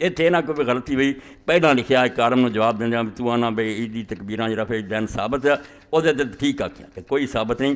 ਇੱਥੇ ਇਹਨਾਂ ਕੋਈ ਗਲਤੀ ਹੋਈ। ਪਹਿਲਾਂ ਲਿਖਿਆ ਇੱਕ ਆਲਮ ਨੂੰ ਜਵਾਬ ਦਿੰਦਿਆਂ ਵੀ ਤੂੰ ਆਣਾ ਬਈ ਈਦ ਦੀ ਤਕਬੀਰਾਂ ਰਫਾ ਯਦੈਨ ਸਾਬਤ ਆ, ਉਹਦੇ ਤੇ ਠੀਕ ਆਖਿਆ ਕਿ ਕੋਈ ਸਾਬਤ ਨਹੀਂ।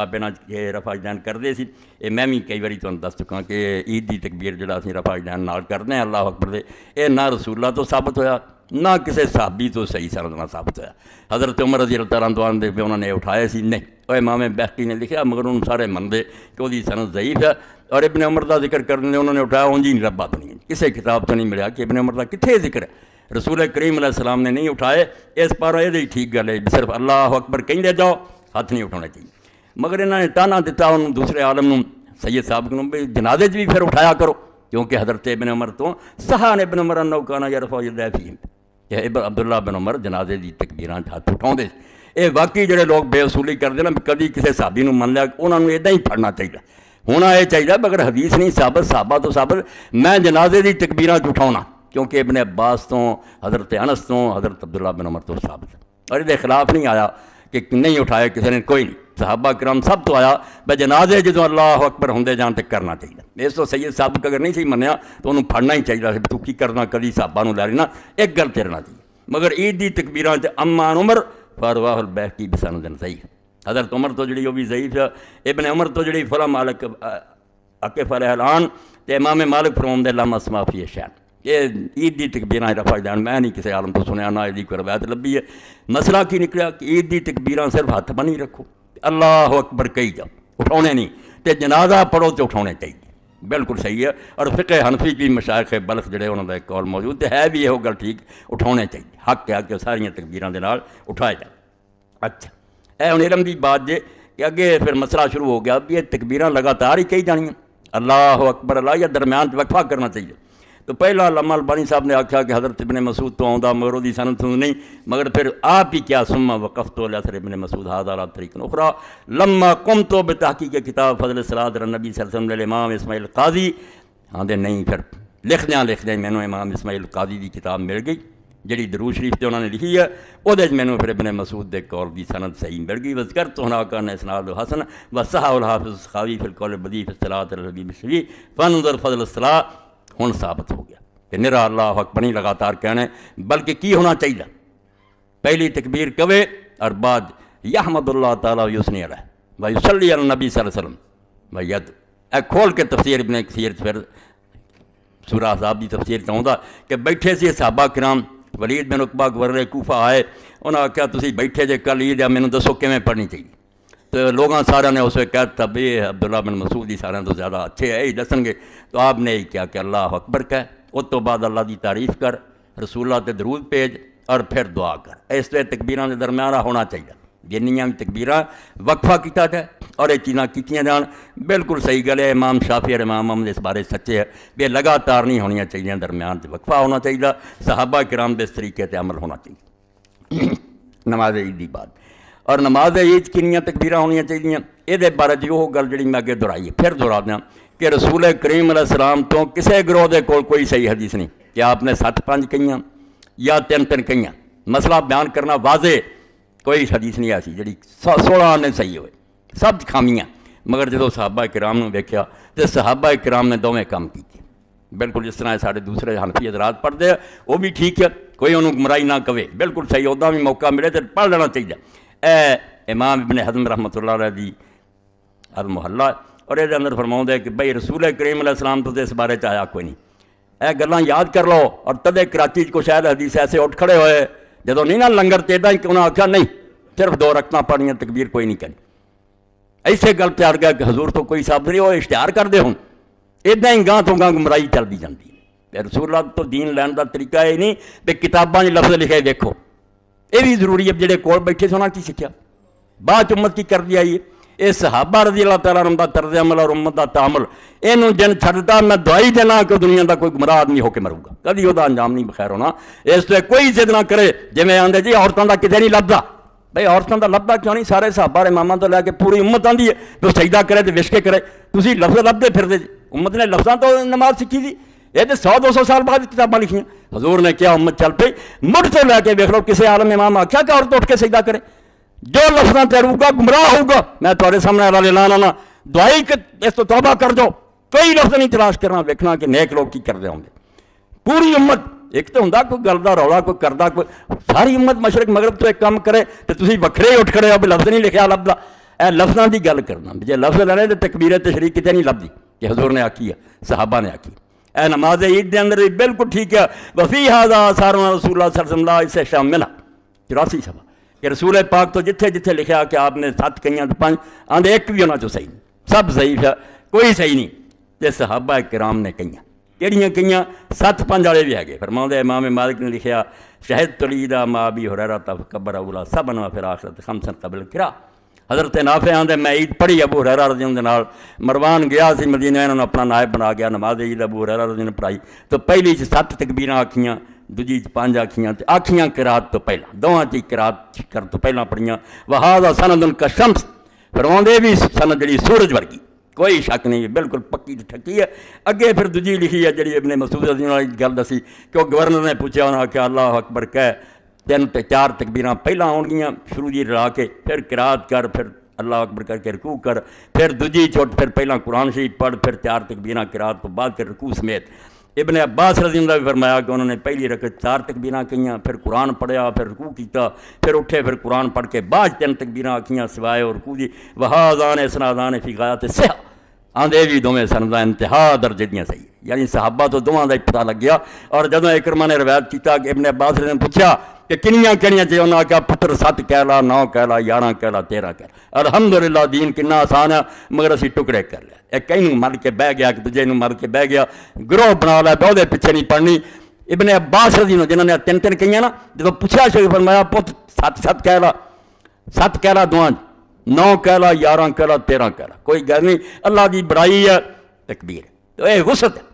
ਆਪ ਇਹਨਾਂ ਰਫਾ ਯਦੈਨ ਕਰਦੇ ਸੀ। ਇਹ ਮੈਂ ਵੀ ਕਈ ਵਾਰੀ ਤੁਹਾਨੂੰ ਦੱਸ ਚੁੱਕਾ ਕਿ ਈਦ ਦੀ ਤਕਬੀਰ ਜਿਹੜਾ ਅਸੀਂ ਰਫਾ ਯਦੈਨ ਨਾਲ ਕਰਦੇ ਹਾਂ ਅੱਲਾਹੁ ਅਕਬਰ ਦੇ, ਇਹ ਨਾ ਰਸੂਲਾਂ ਤੋਂ ਸਾਬਤ ਹੋਇਆ ਨਾ ਕਿਸੇ ਸਾਹਬੀ ਤੋਂ ਸਹੀ ਸਰਦ ਨਾਲ ਸਾਬਤ ਹੋਇਆ। حضرت عمر رضی اللہ تعالیٰ عنہ ਦੇ ਵੀ ਉਹਨਾਂ ਨੇ ਉਠਾਏ ਸੀ ਨਹੀਂ। ਉਹ ਇਮਾਮ ਬਹਿਕੀ ਨੇ ਲਿਖਿਆ ਮਗਰ ਉਹਨੂੰ ਸਾਰੇ ਮੰਨਦੇ ਕਿ ਉਹਦੀ ਸਨਦ ਜ਼ਈਫ ਹੈ। ਔਰ ਇਬਨ ਉਮਰ ਦਾ ਜ਼ਿਕਰ ਕਰਨ ਨੇ ਉਹਨਾਂ ਨੇ ਉਠਾਇਆ ਉਂਝ ਹੀ ਨਹੀਂ ਰੱਬਾ ਬਣੀ, ਕਿਸੇ ਕਿਤਾਬ ਤੋਂ ਨਹੀਂ ਮਿਲਿਆ ਕਿ ਇਬਨ ਉਮਰ ਦਾ ਕਿੱਥੇ ਜ਼ਿਕਰ ਹੈ। ਰਸੂਲ ਕਰੀਮ ਅਲੈਹਿ ਸਲਾਮ ਨੇ ਨਹੀਂ ਉਠਾਏ। ਇਸ ਪਰ ਇਹਦੇ ਹੀ ਠੀਕ ਗੱਲ ਹੈ, ਸਿਰਫ ਅੱਲਾਹੁ ਅਕਬਰ ਕਹਿੰਦੇ ਜਾਓ, ਹੱਥ ਨਹੀਂ ਉਠਾਉਣਾ ਚਾਹੀਏ। ਮਗਰ ਇਹਨਾਂ ਨੇ ਤਾਨਾ ਦਿੱਤਾ ਉਹਨੂੰ ਦੂਸਰੇ ਆਲਮ ਨੂੰ ਸੈਯਦ ਸਾਬਕ ਨੂੰ ਵੀ ਜਨਾਜ਼ੇ 'ਚ ਵੀ ਫਿਰ ਉਠਾਇਆ ਕਰੋ, ਕਿਉਂਕਿ حضرت ابن عمر ਤੋਂ ਸਹਾ ਨੇ ابن عمر انه كان يرفع يديه فيهم کہ عبداللہ بن عمر جنازے دی تکبیراں ہاتھ اٹھاؤندے۔ یہ واقعی جڑے لوگ بے اصولی کرتے ہیں کبھی کسی صحابی نو من لیا انہوں نے ادا ہی پڑھنا چاہیے، ہونا یہ چاہیے مگر حدیث نہیں ثابت، صحابہ تو ثابت میں جنازے دی تکبیراں اٹھاؤنا، کیونکہ ابن عباس تو حضرت انس تو حضرت عبداللہ بن عمر تو ثابت ہے۔ اور یہ خلاف نہیں آیا کہ نہیں اٹھایا کسی نے، کوئی نہیں، صحابہ کرام سب تو آیا بھائی جنازے جدوں اللہ اکبر ہوندے جان تے کرنا چاہیے۔ اس تو سید صاحب اگر نہیں سی منیا تو انہوں پڑھنا ہی چاہیے، تو کی کرنا کدی صحابہ نو لے لینا، ایک گل تیرنا چاہیے۔ مگر عید دی تکبیراں تے امان عمر فارواہ البیہقی بسند ضعیف، حضرت عمر تو جڑی وہ بھی ضعیف ہے، ابن عمر تو جڑی فلا مالک عقف علیہ الان تے امام مالک فرماندے لم اسمع فی شیئا۔ یہ عید دی تکبیراں رفع جان میں نہیں کسی عالم تو سنیا، نہ یہ کوئی روایت لبھی ہے۔ مسئلہ کی نکلیا کہ عید دی تکبیراں صرف ہاتھ بنی رکھو، اللہ اکبر کہی جاؤ، اٹھاؤنے نہیں، تے جنازہ پڑھو تو اٹھاؤنے چاہیے، بالکل صحیح ہے۔ اور فقہ حنفی کی مشائخ بلخ جڑے انہوں کا ایک قول موجود ہے بھی یہ گل ٹھیک، اٹھاؤنے چاہیے، حق ہے کہ ساریاں تکبیراں دے نال اٹھائے جائے۔ اچھا اے ہن علم دی بات جے کہ اگے پھر مسئلہ شروع ہو گیا بھی یہ تکبیراں لگاتار ہی کہی جانیاں، اللہ اکبر اللہ، یا درمیان وقفہ کرنا چاہیے۔ تو پہلا علامہ البانی صاحب نے آکھا کہ حضرت ابن مسعود تو آؤں مگر دی سند تو نہیں، مگر پھر آپ ہی کیا سما وقفت علی اثر ابن مسعود هذا على طریق اخرى لما قمت بتحقیق کتاب فضل الصلاۃ علی النبی صلی اللہ علیہ وسلم للامام اسماعیل قاضی، آندے نہیں پھر لکھ دیں مینوں امام اسماعیل قاضی دی کتاب مل گئی جڑی درود شریف تے انہوں نے لکھی ہے، وہ مینوں پھر ابن مسعود دے قول دی سند صحیح مل گئی۔ وذکرت هناك ان اسناد حسن وصححه الحافظ السخاوی فی القول البدیع فی الصلاۃ علی النبی الشریف فانظر فضل الصلاۃ۔ ہن ثابت ہو گیا کہ نرا اللہ اکبر نہیں لگاتار کہنا ہے، بلکہ کی ہونا چاہیے پہلی تکبیر کہے اور بعد یحمد اللہ تعالیٰ یثنی علیہ ویصلی علی النبی صلی اللہ علیہ وسلم وید۔ اے کھول کے تفسیر ابن کثیر پھر سورہ احزاب دی تفسیر چاہتا کہ بیٹھے سی صحابہ کرام، ولید بن عقبہ گورنر کوفہ آئے، انہوں نے آخیا تسی بیٹھے جے کل عید ہے مینوں دسو کیویں پڑھنی چاہیے۔ تو لوگاں سارے نے اسے کہتا بھی عبداللہ بن مسعود ہی سارے تو زیادہ اچھے ہے ہی دسن گے، تو آپ نے ہی کیا کہ اللہ اکبر کہہ، اس تو بعد اللہ دی تعریف کر، رسول اللہ تے درود بھیج اور پھر دعا کر۔ اس طرح تکبیراں دے درمیان ہونا چاہیے، جنیاں بھی تکبیراں وقفہ کیتا جائے اور یہ چیزاں کیتیاں جان، بالکل صحیح گل ہے۔ امام شافعی اور امام احمد اس بارے سچے ہے بھی لگاتار نہیں ہونیاں چاہیے، درمیان تے وقفہ ہونا چاہیے، صحابہ کرام دے اس طریقے تے عمل ہونا چاہیے۔ نماز عید دی بات اور نماز عید کنیاں تکبیراں ہونیاں چاہیے، یہ بارے جی وہ گل جڑی میں اگے دہرائی ہے پھر دہرا دیا کہ رسول کریم علیہ السلام تو کسے گروہ دے کوئی صحیح حدیث نہیں کہ آپ نے 7-5 کہیاں یا 3 کہیاں، مسئلہ بیان کرنا واضح، کوئی حدیث نہیں ایسی جڑی 16 نے صحیح ہوئے، سب خامیاں۔ مگر جدو صحابہ کرام نے ویکھیا تو صحابہ کرام نے دوویں کام کیتے، بالکل جس طرح سارے دوسرے حنفی حضرات پڑھتے ہیں وہ بھی ٹھیک ہے، کوئی انہوں گمراہی نہ کہے، بالکل صحیح، ادا بھی موقع ملے تو پڑھ لینا چاہیے۔ اے امام ابن حزم رحمۃ اللہ علیہ دی المحلہ اور یہ اندر فرماؤں ہے کہ بھائی رسول کریم علیہ السلام تو اس بارے چاہیا کوئی نہیں، اے گلاں یاد کر لو۔ اور تدے کراچی کو شاید حدیث ایسے اٹھ کھڑے ہوئے جدو نہیں نا لنگر تیدا ہی کہ انہوں نے آخیا نہیں صرف 2 رکعتاں پڑھنیاں، تکبیر کوئی نہیں کرنی، ایسے گل تیار گیا کہ حضور تو کوئی صاحب نہیں، وہ اشتہار کر دے ہوں، ادا ہی گاہ تو گاہ گمراہی چلتی جاتی ہے۔ رسول اللہ تو دین لین کا طریقہ یہ نہیں کہ کتاباں لفظ لکھے دیکھو، یہ بھی ضروری ہے جڑے کول بیٹھے سونا کی سیکھا بعد امت کی کر دی آئی ہے۔ یہ صحابہ رضی اللہ تعالیٰ عنہ دا طرز عمل اور امت دا تعامل، اینوں جن چھڑتا میں دعائی دینا کہ دنیا دا کوئی گمراہ آدمی ہو کے مروں گا، کدی وہ انجام نہیں بخیر ہونا۔ اس تو کوئی ضد نہ کرے جی میں آندے جی عورتوں دا کتے نہیں لبدا، بھائی عورتوں دا لبدا کیوں نہیں؟ سارے صحابہ اماماں تو لے کے پوری امت آندی ہے تو سجدہ کرے تو وشکے کرے، تسی لفظ لبدے پھردے جی، امت نے لفظاں تو نماز سیکھی دی، یہ تو 100-200 سال بعد کتاباں لکھیاں۔ حضور نے کیا امت چل پئی، مٹھ تو لے کے ویکھ لو کسی عالم امام آخیا کہ عورت اٹھ کے سجدہ کرے، جو لفظاں تے روگا گمراہ ہوگا، میں تھوڑے سامنے والا اعلان آنا دعائی کہ اس تو توبہ کر دو، کوئی لفظ نہیں تلاش کرنا ویکھنا کہ نیک لوگ کی کرتے ہوں گے. پوری امت ایک تو ہوں کوئی گل کا رولا کوئی کردا کوئی ساری امت مشرق مغرب تو ایک کام کرے تو تسی وکھرے ہی اٹھ کھڑے ہو بھی لفظ نہیں لکھیا لفظ اے لفظاں دی گل کرنا جے لفظ لینے تو تکبیر تشریح کتے نہیں لبھی کہ حضور نے آکھی ہے صحابہ نے آکھی. اے نماز عید دے اندر بالکل ٹھیک ہے. وفی ھذا آثارنا رسول اللہ صلی اللہ علیہ وسلم اسے شامل 84 صفحہ کہ رسول پاک تو جتھے جتھے لکھا کہ آپ نے 7 کہیاں تو 5 آندے ایک بھی انہاں چوں صحیح نہیں, سب ضعیف ہے, کوئی صحیح نہیں. تے صحابہ کرام نے کہیاں کہڑیاں کہیاں 7 5 والے بھی ہے فرماؤندے امام مالک نے لکھیا شہد تلیدہ ما ابی ہریرہ فکبر اولا سبن فی الآخرۃ خمسا قبل کرا. حضرت نافع آندے میں عید پڑھی ابو ہریرہ رضی اللہ عنہ مروان گیا سی مدینہ انہوں نے اپنا نائب بنا گیا نماز عید ابو ہریرہ رضی اللہ عنہ پڑھائی تو پہلی 7 تکبیراں آکھیاں دوجی 5 آکھیاں تے آکھیاں قرات تو پہلا دوواں تی قرات کر تو پہلا پڑھیاں. وہذا سند کالشمس فرماندے بھی سند جڑی سورج ورگی کوئی شک نہیں بالکل پکی تے ٹھکی ہے. اگے پھر دوجی لکھی ہے جڑی ابن مسعود رضی اللہ عنہ گل دسی کہ وہ گورنر نے پوچھا انہاں کہ اللہ اکبر کہہ 3 تے 4 تکبیراں پہلا ہون گیاں شروع جی رلا کے پھر قرات کر پھر اللہ اکبر کر کے رکوع کر پھر دوجی چوٹ پھر پہلا قرآن شریف پڑھ پھر 4 تکبیراں قرات تو بعد پھر رکوع سمیت. ابن عباس رضی اللہ بھی فرمایا کہ انہوں نے پہلی رکعت 4 تکبیراں کہیاں پھر قرآن پڑھیا پھر رکوع کیتا پھر اٹھے پھر قرآن پڑھ کے بعد 3 تکبیراں آکھیاں سوائے اور رکوع دی. وہذان اسنادان فی غایت الصحہ آندے بھی دوویں سنداں انتہا درجے دیاں صحیح یعنی صحابہ تو دوواں دا پتہ لگ گیا. اور جدوں اکرمہ نے روایت کیتا کہ ابن عباس نے پوچھا کہ کنیاں کہڑیاں چاہیے انہاں کہا پتر 7 کہہ لا 9 کہہ لا 11 کہہ لا 13 کہہ لا. الحمدللہ دین کنا آسان ہے مگر اسی ٹکڑے کر لیا. ایک کہیں مر کے بہ گیا کہ دوجے مر کے بہ گیا گروہ بنا لیا بہتے پیچھے نہیں پڑھنی. ابن عباس رضی اللہ جنہوں نے 3 کہیاں نا جب پوچھا شیخ فرمایا پت 7 کہہ لا 7 کہہ لا دواں 9 کہہ لا 11 کہہ لا 13 کہہ لا کوئی گل نہیں. اللہ دی بڑائی ہے تکبیر تو اے وسعت ہے